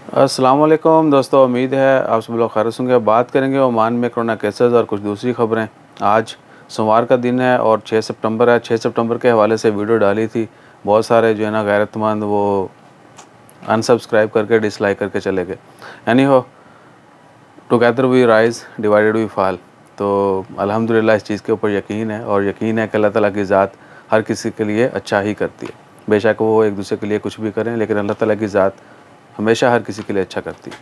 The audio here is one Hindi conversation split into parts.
अस्सलाम वालेकुम दोस्तों, उम्मीद है आप सब लोग खैरियत होंगे। बात करेंगे ओमान में कोरोना केसेस और कुछ दूसरी खबरें। आज सोमवार का दिन है और 6 सितंबर है। 6 सितंबर के हवाले से वीडियो डाली थी, बहुत सारे जो है ना गैरतमंद वो अनसब्सक्राइब करके डिसलाइक करके चले गए। Anyhow, together we rise divided we fall. तो अल्हम्दुलिल्लाह इस चीज़ के ऊपर यकीन है और यकीन है कि अल्लाह ताला की ज़ात हर किसी के लिए अच्छा ही करती है। बेशक वो एक दूसरे के लिए कुछ भी करें, लेकिन अल्लाह ताला की ज़ात हमेशा हर किसी के लिए अच्छा करती है।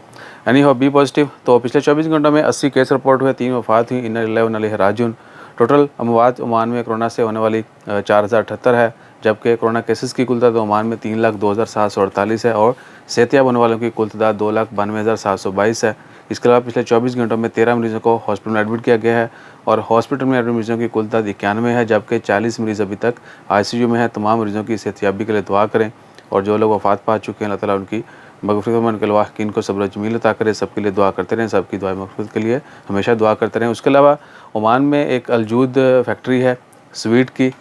एनी हो, बी पॉजिटिव। तो पिछले 24 घंटों में 80 केस रिपोर्ट हुए, 3 वफ़ात हुई। इन्ना लिल्लाहि व इन्ना इलैहि राजिऊन। टोटल अमवात ओमान में कोरोना से होने वाली 4078 है, जबकि कोरोना केसेस की कुल तादाद ओमान में 3,02,748 है और सेहतियाब होने वालों की कुल तादाद 2,92,722 है। इसके अलावा पिछले 24 घंटों में 13 मरीज़ों को हॉस्पिटल में एडमिट किया गया है और हॉस्पिटल में एडमिट मरीज़ों की कुल तादाद 91 है, जबकि 40 मरीज़ अभी तक ICU में है। तमाम मरीज़ों की सेहतियाबी के लिए दुआ करें और जो लोग वफ़ात पा चुके हैं, अल्लाह ताला उनकी मग़फ़िरत में उनके वाक़ईन को सब्र जमील अता करे। सबके लिए दुआ करते रहें, सबकी दुआ मग़फ़िरत के लिए हमेशा दुआ करते रहें। उसके अलावा ओमान में एक अलजूद फैक्ट्री है स्वीट की,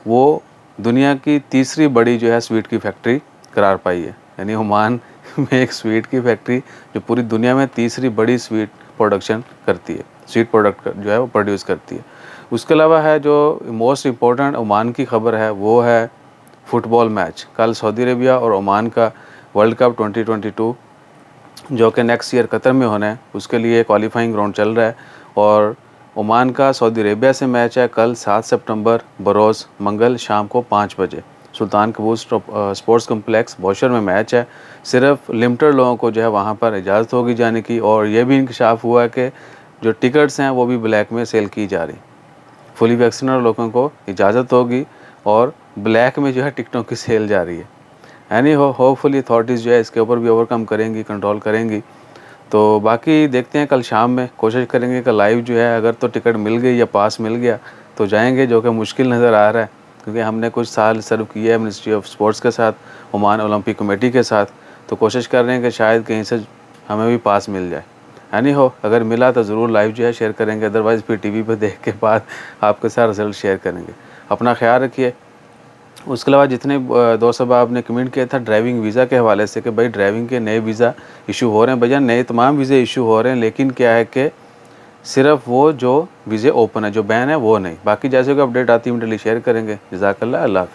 वो दुनिया की तीसरी बड़ी जो है स्वीट की फैक्ट्री करार पाई है। यानी ओमान में एक स्वीट की फैक्ट्री जो पूरी दुनिया में तीसरी बड़ी स्वीट प्रोडक्शन करती है, स्वीट प्रोडक्ट जो है वो प्रोड्यूस करती है। उसके अलावा है जो मोस्ट इम्पोर्टेंट ओमान की ख़बर है वो है फ़ुटबॉल मैच। कल सऊदी अरेबिया और ओमान का वर्ल्ड कप 2022 जो कि नेक्स्ट ईयर कतर में होना है, उसके लिए क्वालिफाइंग राउंड चल रहा है और ओमान का सऊदी अरेबिया से मैच है कल 7 सितंबर बरोज़ मंगल शाम को 5 बजे सुल्तान कबूस स्पोर्ट्स कम्प्लेक्स बौशर में मैच है। सिर्फ लिमिटेड लोगों को जो है वहाँ पर इजाज़त होगी जाने की और ये भी इंकशाफ हुआ है कि जो टिकट्स हैं वो भी ब्लैक में सेल की जा रही। फुली वैक्सीनेटेड लोगों को इजाज़त होगी और ब्लैक में जो है टिकटों की सेल जा रही है। एनी हो, होपफुली अथॉरिटीज़ जो है इसके ऊपर भी ओवरकम करेंगी, कंट्रोल करेंगी। तो बाकी देखते हैं, कल शाम में कोशिश करेंगे कि लाइव जो है अगर तो टिकट मिल गई या पास मिल गया तो जाएंगे, जो कि मुश्किल नज़र आ रहा है क्योंकि हमने कुछ साल सर्व किया है मिनिस्ट्री ऑफ स्पोर्ट्स के साथ, ओमान ओलंपिक कमेटी के साथ। तो कोशिश कर रहे हैं कि शायद कहीं से हमें भी पास मिल जाए। एनी हो, अगर मिला तो ज़रूर लाइव जो है शेयर करेंगे, अदरवाइज़ फिर TV पे देख के बाद आपके साथ रिजल्ट शेयर करेंगे। अपना ख्याल रखिए। उसके अलावा जितने दोस्त साहब आपने कमेंट किया था ड्राइविंग वीज़ा के हवाले से कि भाई ड्राइविंग के नए वीज़ा इशू हो रहे हैं, भैया नए तमाम वीज़े इशू हो रहे हैं, लेकिन क्या है कि सिर्फ वो जो वीज़े ओपन है, जो बैन है वो नहीं। बाकी जैसे कोई अपडेट आती है इमीडिएटली शेयर करेंगे। जज़ाकल्लाह, अल्लाह हाफ़िज़।